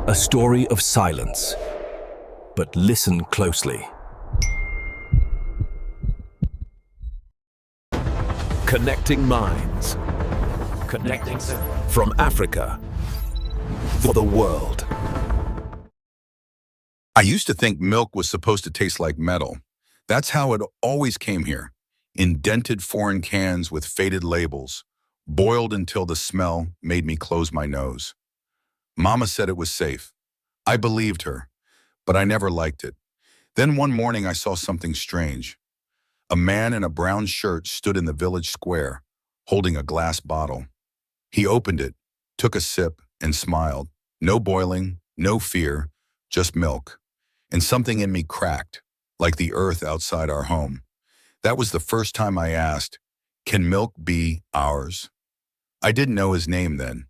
A story of silence. But listen closely. Connecting minds. Connecting from Africa for the world. I used to think milk was supposed to taste like metal. That's how it always came here, in dented foreign cans with faded labels, boiled until the smell made me close my nose. Mama said it was safe. I believed her, but I never liked it. Then one morning I saw something strange. A man in a brown shirt stood in the village square, holding a glass bottle. He opened it, took a sip, and smiled. No boiling, no fear, just milk. And something in me cracked, like the earth outside our home. That was the first time I asked, can milk be ours? I didn't know his name then.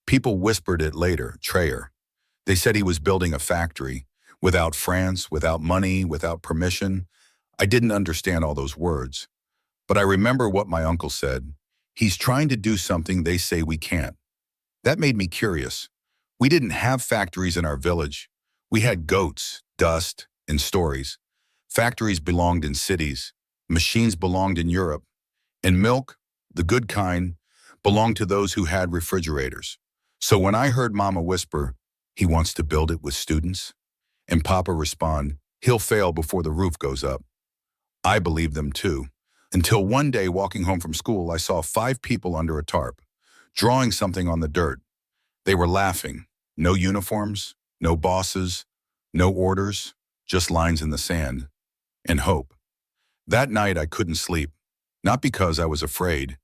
People whispered it later, Traore. They said he was building a factory, without France, without money, without permission. I didn't understand all those words. But I remember what my uncle said. He's trying to do something they say we can't. That made me curious. We didn't have factories in our village. We had goats, dust, and stories. Factories belonged in cities. Machines belonged in Europe. And milk, the good kind, belonged to those who had refrigerators. So when I heard Mama whisper, he wants to build it with students, and Papa respond, he'll fail before the roof goes up, I believed them too. Until one day, walking home from school, I saw 5 people under a tarp, drawing something on the dirt. They were laughing. No uniforms, no bosses, no orders, just lines in the sand, and hope. That night I couldn't sleep, not because I was afraid,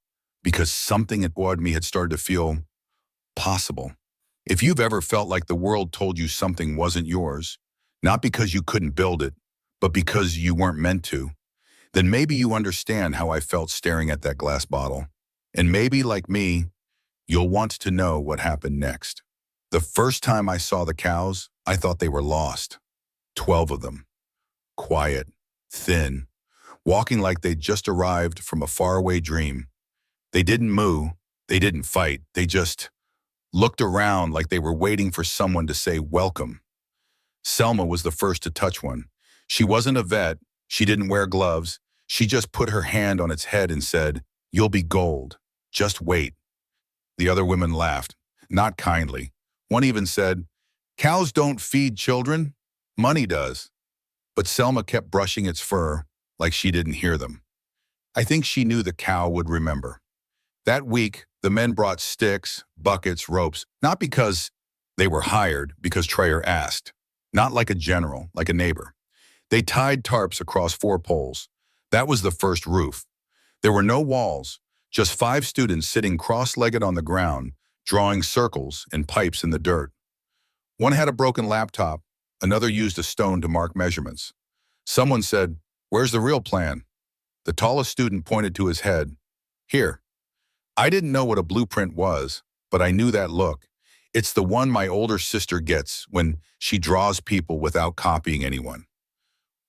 because something inside me had started to feel possible. If you've ever felt like the world told you something wasn't yours, not because you couldn't build it, but because you weren't meant to, then maybe you understand how I felt staring at that glass bottle. And maybe, like me, you'll want to know what happened next. The first time I saw the cows, I thought they were lost. 12 of them. Quiet, thin, walking like they'd just arrived from a faraway dream. They didn't moo, they didn't fight, they just looked around like they were waiting for someone to say welcome. Selma was the first to touch one. She wasn't a vet, she didn't wear gloves, she just put her hand on its head and said, "You'll be gold, just wait." The other women laughed, not kindly. One even said, "Cows don't feed children, money does." But Selma kept brushing its fur like she didn't hear them. I think she knew the cow would remember. That week, the men brought sticks, buckets, ropes, not because they were hired, because Traore asked. Not like a general, like a neighbor. They tied tarps across 4 poles. That was the first roof. There were no walls, just 5 students sitting cross-legged on the ground, drawing circles and pipes in the dirt. One had a broken laptop, another used a stone to mark measurements. Someone said, "Where's the real plan?" The tallest student pointed to his head. "Here." I didn't know what a blueprint was, but I knew that look. It's the one my older sister gets when she draws people without copying anyone.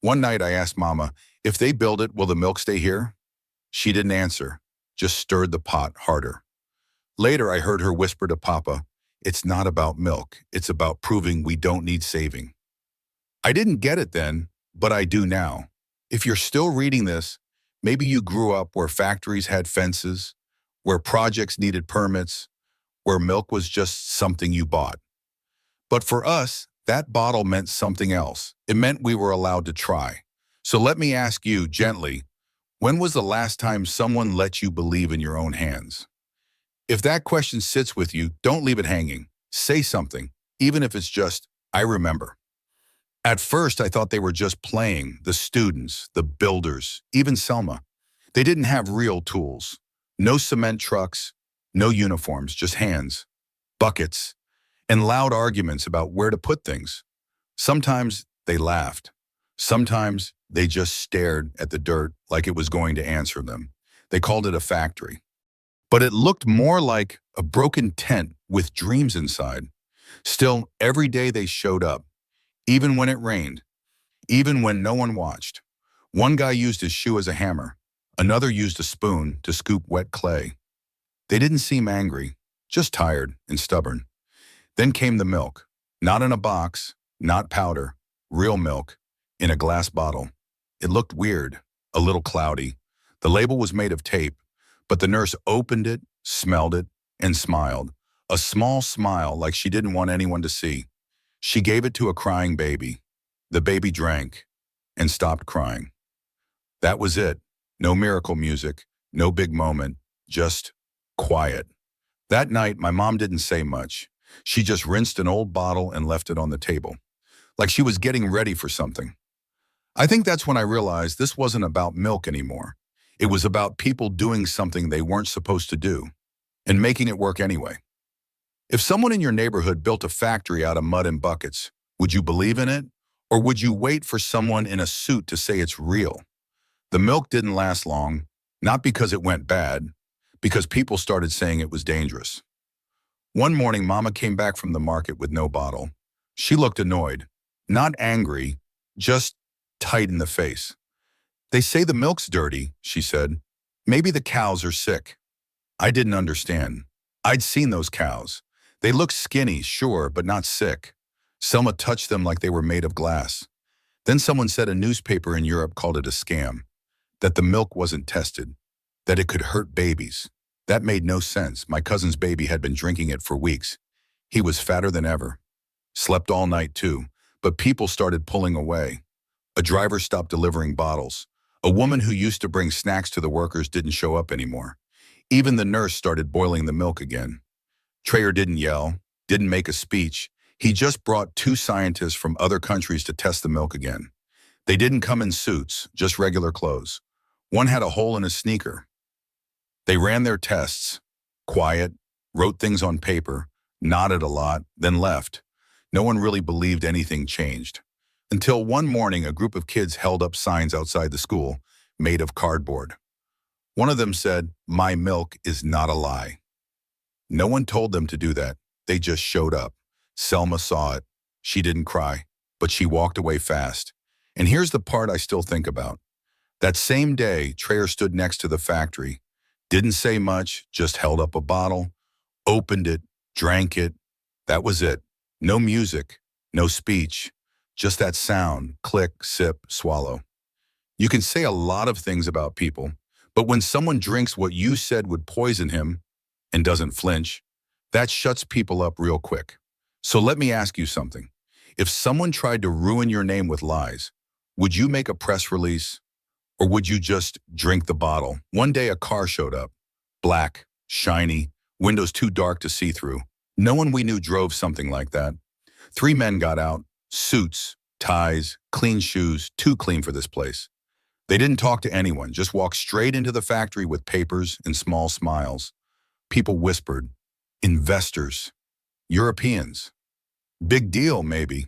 One night I asked Mama, if they build it, will the milk stay here? She didn't answer, just stirred the pot harder. Later I heard her whisper to Papa, "It's not about milk, it's about proving we don't need saving." I didn't get it then, but I do now. If you're still reading this, maybe you grew up where factories had fences, where projects needed permits, where milk was just something you bought. But for us, that bottle meant something else. It meant we were allowed to try. So let me ask you gently, when was the last time someone let you believe in your own hands? If that question sits with you, don't leave it hanging. Say something, even if it's just, "I remember." At first, I thought they were just playing, the students, the builders, even Selma. They didn't have real tools. No cement trucks, no uniforms, just hands, buckets, and loud arguments about where to put things. Sometimes they laughed. Sometimes they just stared at the dirt like it was going to answer them. They called it a factory. But it looked more like a broken tent with dreams inside. Still, every day they showed up, even when it rained, even when no one watched. One guy used his shoe as a hammer. Another used a spoon to scoop wet clay. They didn't seem angry, just tired and stubborn. Then came the milk. Not in a box, not powder, real milk, in a glass bottle. It looked weird, a little cloudy. The label was made of tape, but the nurse opened it, smelled it, and smiled. A small smile like she didn't want anyone to see. She gave it to a crying baby. The baby drank and stopped crying. That was it. No miracle music, no big moment, just quiet. That night, my mom didn't say much. She just rinsed an old bottle and left it on the table, like she was getting ready for something. I think that's when I realized this wasn't about milk anymore. It was about people doing something they weren't supposed to do and making it work anyway. If someone in your neighborhood built a factory out of mud and buckets, would you believe in it? Or would you wait for someone in a suit to say it's real? The milk didn't last long, not because it went bad, because people started saying it was dangerous. One morning, Mama came back from the market with no bottle. She looked annoyed, not angry, just tight in the face. "They say the milk's dirty," she said. "Maybe the cows are sick." I didn't understand. I'd seen those cows. They looked skinny, sure, but not sick. Selma touched them like they were made of glass. Then someone said a newspaper in Europe called it a scam, that the milk wasn't tested, that it could hurt babies. That made no sense. My cousin's baby had been drinking it for weeks. He was fatter than ever. Slept all night too, but people started pulling away. A driver stopped delivering bottles. A woman who used to bring snacks to the workers didn't show up anymore. Even the nurse started boiling the milk again. Traore didn't yell, didn't make a speech. He just brought two scientists from other countries to test the milk again. They didn't come in suits, just regular clothes. One had a hole in his sneaker. They ran their tests, quiet, wrote things on paper, nodded a lot, then left. No one really believed anything changed. Until one morning, a group of kids held up signs outside the school, made of cardboard. One of them said, "My milk is not a lie." No one told them to do that. They just showed up. Selma saw it. She didn't cry, but she walked away fast. And here's the part I still think about. That same day, Traore stood next to the factory, didn't say much, just held up a bottle, opened it, drank it. That was it. No music, no speech, just that sound, click, sip, swallow. You can say a lot of things about people, but when someone drinks what you said would poison him and doesn't flinch, that shuts people up real quick. So let me ask you something. If someone tried to ruin your name with lies, would you make a press release? Or would you just drink the bottle? One day a car showed up. Black, shiny, windows too dark to see through. No one we knew drove something like that. 3 men got out, suits, ties, clean shoes, too clean for this place. They didn't talk to anyone, just walked straight into the factory with papers and small smiles. People whispered, "Investors, Europeans. Big deal, maybe."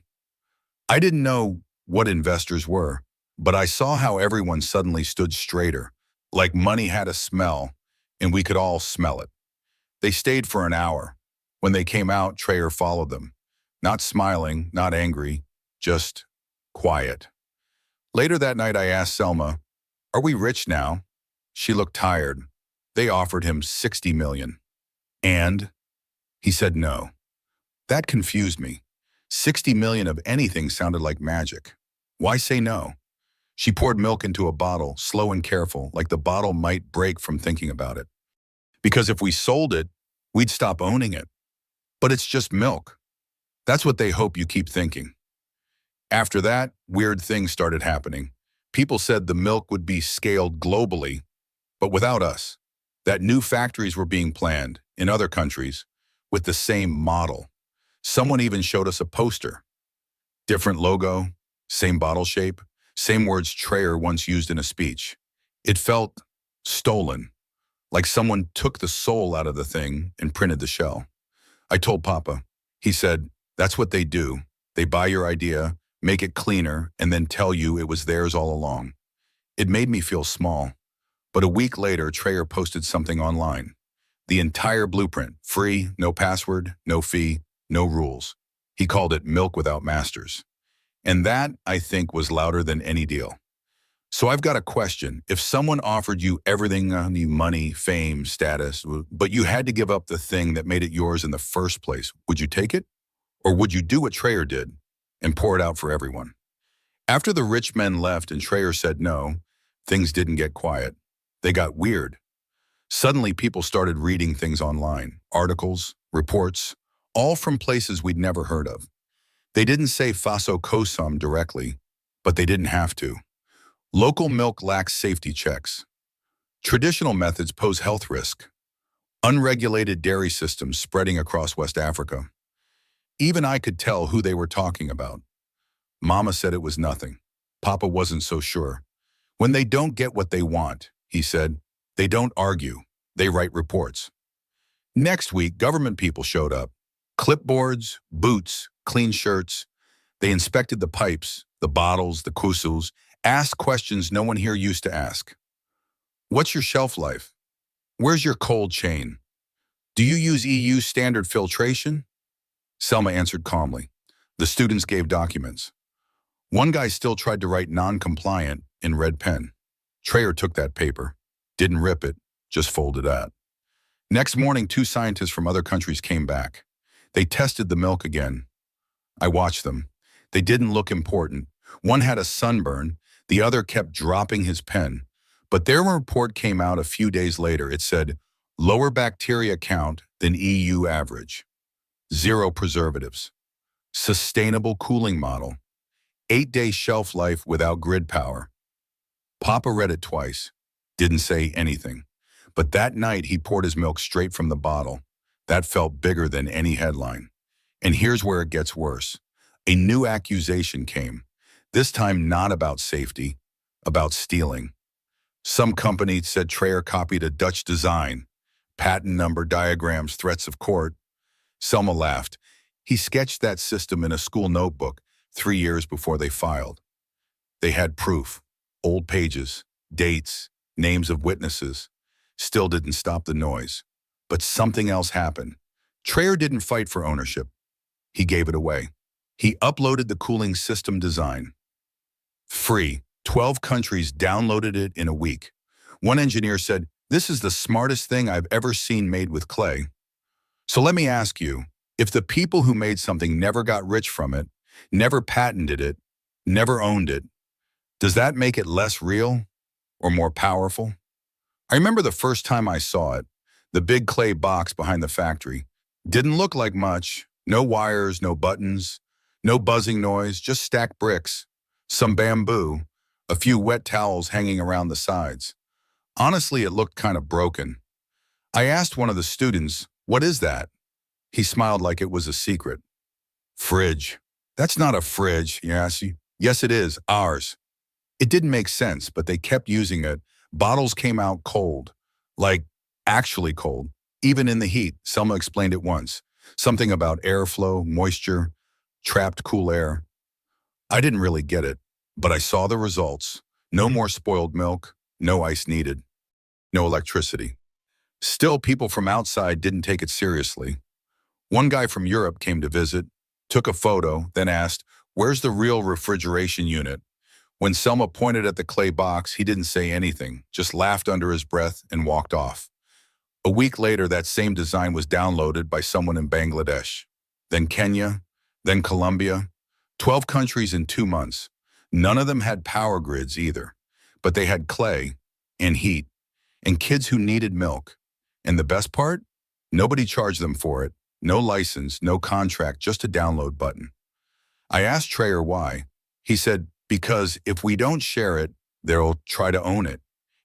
I didn't know what investors were, but I saw how everyone suddenly stood straighter, like money had a smell, and we could all smell it. They stayed for an hour. When they came out, Traore followed them. Not smiling, not angry, just quiet. Later that night, I asked Selma, "Are we rich now?" She looked tired. They offered him 60 million. And he said no. That confused me. 60 million of anything sounded like magic. Why say no? She poured milk into a bottle, slow and careful, like the bottle might break from thinking about it. Because if we sold it, we'd stop owning it. But it's just milk. That's what they hope you keep thinking. After that, weird things started happening. People said the milk would be scaled globally, but without us. That new factories were being planned in other countries with the same model. Someone even showed us a poster. Different logo, same bottle shape, same words Traore once used in a speech. It felt stolen, like someone took the soul out of the thing and printed the shell. I told Papa. He said, "That's what they do. They buy your idea, make it cleaner, and then tell you it was theirs all along." It made me feel small. But a week later, Traore posted something online. The entire blueprint, free, no password, no fee, no rules. He called it Milk Without Masters. And that, I think, was louder than any deal. So I've got a question. If someone offered you everything, money, fame, status, but you had to give up the thing that made it yours in the first place, would you take it? Or would you do what Traore did and pour it out for everyone? After the rich men left and Traore said no, things didn't get quiet. They got weird. Suddenly, people started reading things online, articles, reports, all from places we'd never heard of. They didn't say Faso Kosam directly, but they didn't have to. Local milk lacks safety checks. Traditional methods pose health risk. Unregulated dairy systems spreading across West Africa. Even I could tell who they were talking about. Mama said it was nothing. Papa wasn't so sure. When they don't get what they want, he said, they don't argue, they write reports. Next week, government people showed up. Clipboards, boots, clean shirts. They inspected the pipes, the bottles, the kusus, asked questions no one here used to ask. What's your shelf life? Where's your cold chain? Do you use EU standard filtration? Selma answered calmly. The students gave documents. One guy still tried to write non-compliant in red pen. Traore took that paper, didn't rip it, just folded it. Next morning, 2 scientists from other countries came back. They tested the milk again. I watched them. They didn't look important. One had a sunburn, the other kept dropping his pen. But their report came out a few days later. It said, lower bacteria count than EU average. 0 preservatives. Sustainable cooling model. 8-day shelf life without grid power. Papa read it twice. Didn't say anything. But that night he poured his milk straight from the bottle. That felt bigger than any headline. And here's where it gets worse. A new accusation came. This time not about safety, about stealing. Some company said Traore copied a Dutch design. Patent number, diagrams, threats of court. Selma laughed. He sketched that system in a school notebook 3 years before they filed. They had proof, old pages, dates, names of witnesses. Still didn't stop the noise. But something else happened. Traore didn't fight for ownership. He gave it away. He uploaded the cooling system design. Free. 12 countries downloaded it in a week. One engineer said, "This is the smartest thing I've ever seen made with clay." So let me ask you, if the people who made something never got rich from it, never patented it, never owned it, does that make it less real or more powerful? I remember the first time I saw it, the big clay box behind the factory. Didn't look like much, no wires, no buttons, no buzzing noise, just stacked bricks, some bamboo, a few wet towels hanging around the sides. Honestly, it looked kind of broken. I asked one of the students, "What is that?" He smiled like it was a secret. "Fridge." "That's not a fridge," yes. "Yes, it is, ours." It didn't make sense, but they kept using it. Bottles came out cold, like actually cold, even in the heat. Selma explained it once. Something about airflow, moisture, trapped cool air. I didn't really get it, but I saw the results. No more spoiled milk, no ice needed, no electricity. Still, people from outside didn't take it seriously. One guy from Europe came to visit, took a photo, then asked, "Where's the real refrigeration unit?" When Selma pointed at the clay box, he didn't say anything, just laughed under his breath and walked off. A week later, that same design was downloaded by someone in Bangladesh, then Kenya, then Colombia. 12 countries in 2 months. None of them had power grids either, but they had clay and heat and kids who needed milk. And the best part? Nobody charged them for it. No license, no contract, just a download button. I asked Traore why. He said, because if we don't share it, they'll try to own it.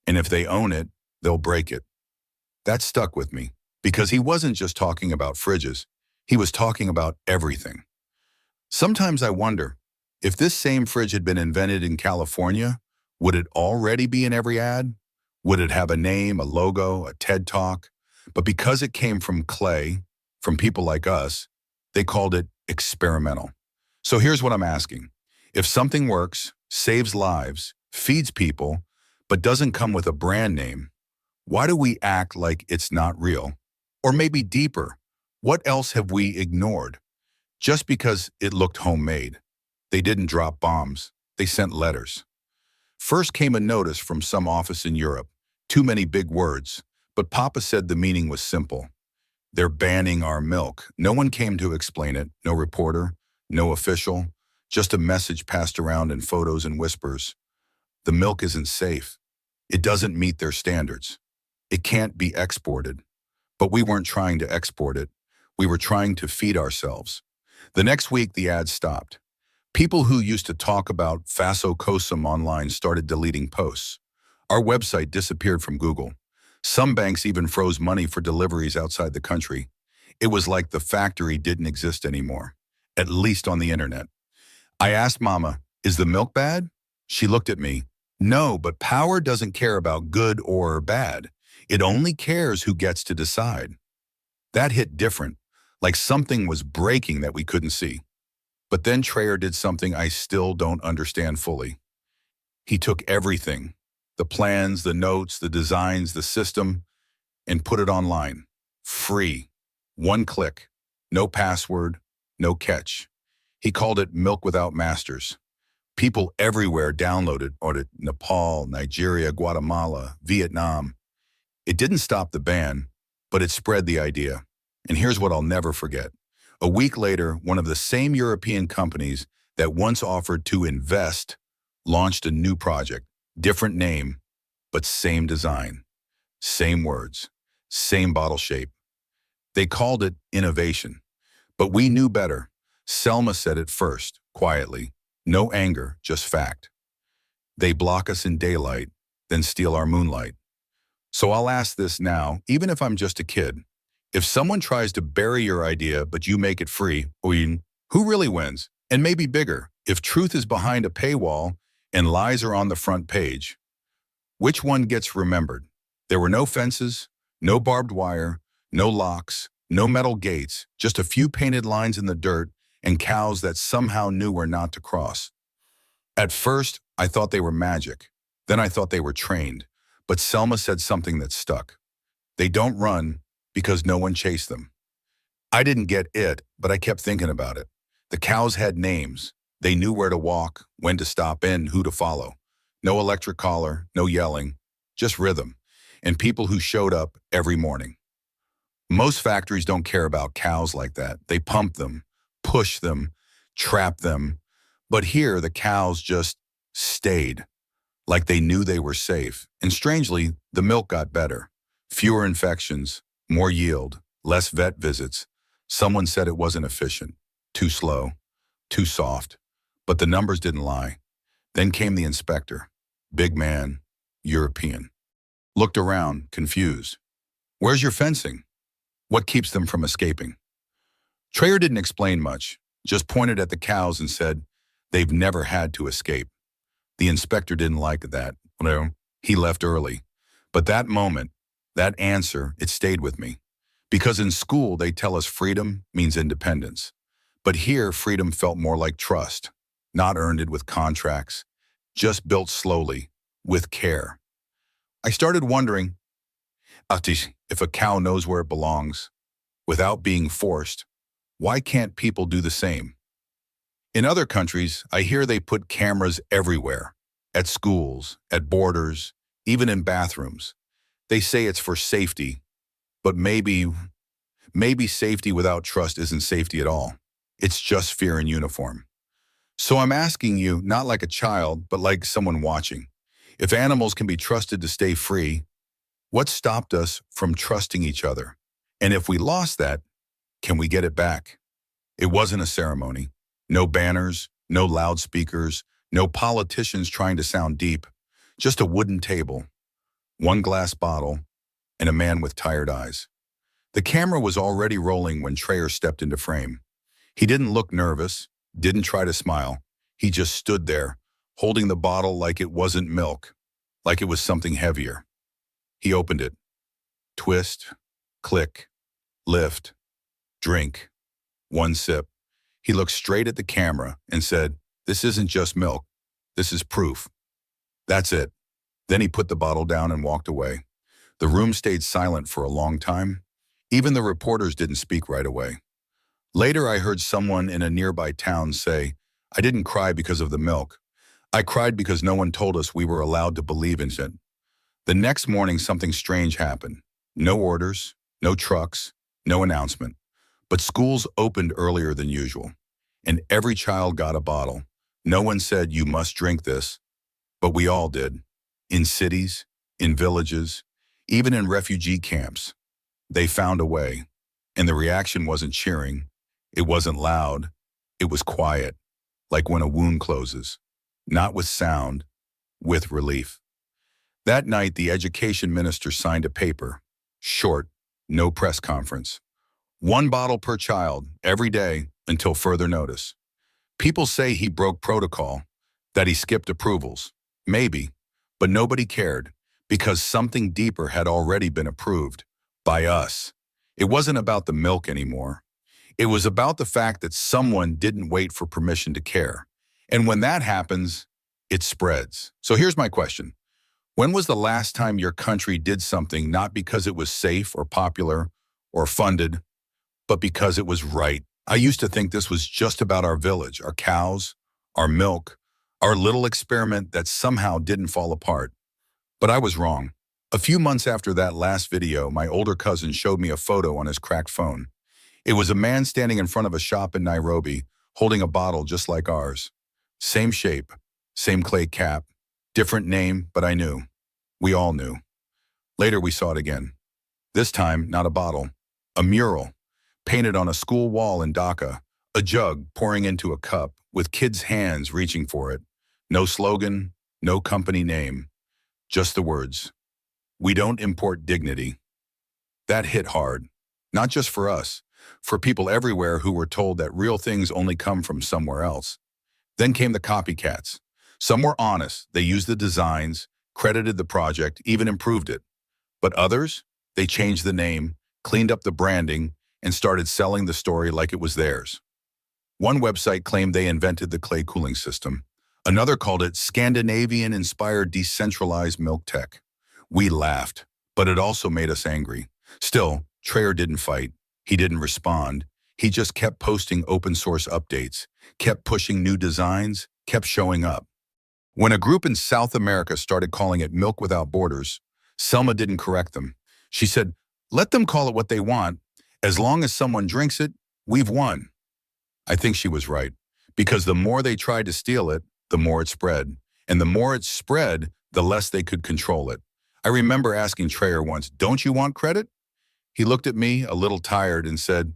And if they own it, they'll break it. That stuck with me, because he wasn't just talking about fridges. He was talking about everything. Sometimes I wonder, if this same fridge had been invented in California, would it already be in every ad? Would it have a name, a logo, a TED Talk? But because it came from clay, from people like us, they called it experimental. So here's what I'm asking. If something works, saves lives, feeds people, but doesn't come with a brand name, why do we act like it's not real? Or maybe deeper, what else have we ignored? Just because it looked homemade. They didn't drop bombs, they sent letters. First came a notice from some office in Europe. Too many big words, but Papa said the meaning was simple. They're banning our milk. No one came to explain it. No reporter, no official, just a message passed around in photos and whispers. The milk isn't safe. It doesn't meet their standards. It can't be exported. But we weren't trying to export it. We were trying to feed ourselves. The next week, the ads stopped. People who used to talk about Faso Kosam online started deleting posts. Our website disappeared from Google. Some banks even froze money for deliveries outside the country. It was like the factory didn't exist anymore, at least on the internet. I asked Mama, "Is the milk bad?" She looked at me. "No, but power doesn't care about good or bad. It only cares who gets to decide." That hit different, like something was breaking that we couldn't see. But then Traore did something I still don't understand fully. He took everything, the plans, the notes, the designs, the system, and put it online. Free. One click. No password, no catch. He called it Milk Without Masters. People everywhere downloaded it. Nepal, Nigeria, Guatemala, Vietnam. It didn't stop the ban, but it spread the idea. And here's what I'll never forget. A week later, one of the same European companies that once offered to invest launched a new project. Different name, but same design, same words, same bottle shape. They called it innovation, but we knew better. Selma said it first, quietly. No anger, just fact. They block us in daylight, then steal our moonlight. So I'll ask this now, even if I'm just a kid. If someone tries to bury your idea, but you make it free, who really wins? And maybe bigger, if truth is behind a paywall and lies are on the front page, which one gets remembered? There were no fences, no barbed wire, no locks, no metal gates, just a few painted lines in the dirt and cows that somehow knew where not to cross. At first, I thought they were magic. Then I thought they were trained. But Selma said something that stuck. They don't run because no one chased them. I didn't get it, but I kept thinking about it. The cows had names. They knew where to walk, when to stop in, who to follow. No electric collar, no yelling, just rhythm, and people who showed up every morning. Most factories don't care about cows like that. They pump them, push them, trap them. But here, the cows just stayed, like they knew they were safe. And strangely, the milk got better. Fewer infections, more yield, less vet visits. Someone said it wasn't efficient, too slow, too soft. But the numbers didn't lie. Then came the inspector. Big man, European. Looked around, confused. "Where's your fencing? What keeps them from escaping?" Traore didn't explain much, just pointed at the cows and said, "They've never had to escape." The inspector didn't like that. He left early. But that moment, that answer, it stayed with me. Because in school, they tell us freedom means independence. But here, freedom felt more like trust, not earned it with contracts, just built slowly, with care. I started wondering, if a cow knows where it belongs, without being forced, why can't people do the same? In other countries, I hear they put cameras everywhere, at schools, at borders, even in bathrooms. They say it's for safety, but maybe safety without trust isn't safety at all. It's just fear in uniform. So I'm asking you, not like a child, but like someone watching. If animals can be trusted to stay free, what stopped us from trusting each other? And if we lost that, can we get it back? It wasn't a ceremony. No banners, no loudspeakers, no politicians trying to sound deep. Just a wooden table, one glass bottle, and a man with tired eyes. The camera was already rolling when Traore stepped into frame. He didn't look nervous, didn't try to smile. He just stood there, holding the bottle like it wasn't milk, like it was something heavier. He opened it. Twist, click, lift, drink, one sip. He looked straight at the camera and said, "This isn't just milk. This is proof." That's it. Then he put the bottle down and walked away. The room stayed silent for a long time. Even the reporters didn't speak right away. Later, I heard someone in a nearby town say, "I didn't cry because of the milk. I cried because no one told us we were allowed to believe in it." The next morning, something strange happened. No orders, no trucks, No announcement. But schools opened earlier than usual, and every child got a bottle. No one said, "You must drink this," but we all did. In cities, in villages, even in refugee camps, they found a way. And the reaction wasn't cheering. It wasn't loud. It was quiet, like when a wound closes. Not with sound, with relief. That night, the education minister signed a paper. Short, no press conference. 1 bottle per child, every day, until further notice. People say he broke protocol, that he skipped approvals. Maybe, but nobody cared, because something deeper had already been approved. By us. It wasn't about the milk anymore. It was about the fact that someone didn't wait for permission to care. And when that happens, it spreads. So here's my question. When was the last time your country did something not because it was safe or popular or funded, but because it was right? I used to think this was just about our village, our cows, our milk, our little experiment that somehow didn't fall apart. But I was wrong. A few months after that last video, my older cousin showed me a photo on his cracked phone. It was a man standing in front of a shop in Nairobi, holding a bottle just like ours. Same shape, same clay cap, different name, but I knew. We all knew. Later we saw it again. This time, not a bottle, a mural, painted on a school wall in Dhaka, a jug pouring into a cup, with kids' hands reaching for it. No slogan, no company name, just the words. We don't import dignity. That hit hard, not just for us, for people everywhere who were told that real things only come from somewhere else. Then came the copycats. Some were honest. They used the designs, credited the project, even improved it. But others, they changed the name, cleaned up the branding, and started selling the story like it was theirs. One website claimed they invented the clay cooling system. Another called it Scandinavian-inspired decentralized milk tech. We laughed, but it also made us angry. Still, Traore didn't fight. He didn't respond. He just kept posting open source updates, kept pushing new designs, kept showing up. When a group in South America started calling it Milk Without Borders, Selma didn't correct them. She said, "Let them call it what they want. As long as someone drinks it, we've won." I think she was right, because the more they tried to steal it, the more it spread. And the more it spread, the less they could control it. I remember asking Traore once, "Don't you want credit?" He looked at me, a little tired, and said,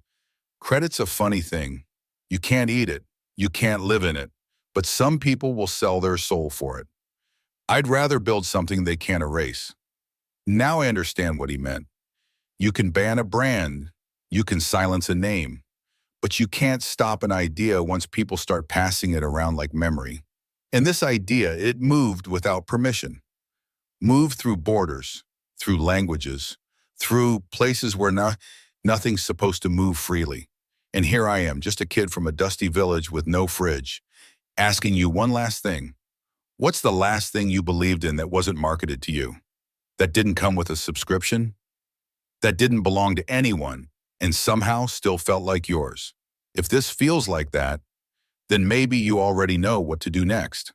"Credit's a funny thing. You can't eat it. You can't live in it. But some people will sell their soul for it. I'd rather build something they can't erase." Now I understand what he meant. You can ban a brand. You can silence a name. But you can't stop an idea once people start passing it around like memory. And this idea, it moved without permission. Moved through borders, through languages, through places where nothing's supposed to move freely. And here I am, just a kid from a dusty village with no fridge, asking you one last thing. What's the last thing you believed in that wasn't marketed to you? That didn't come with a subscription? That didn't belong to anyone and somehow still felt like yours? If this feels like that, then maybe you already know what to do next.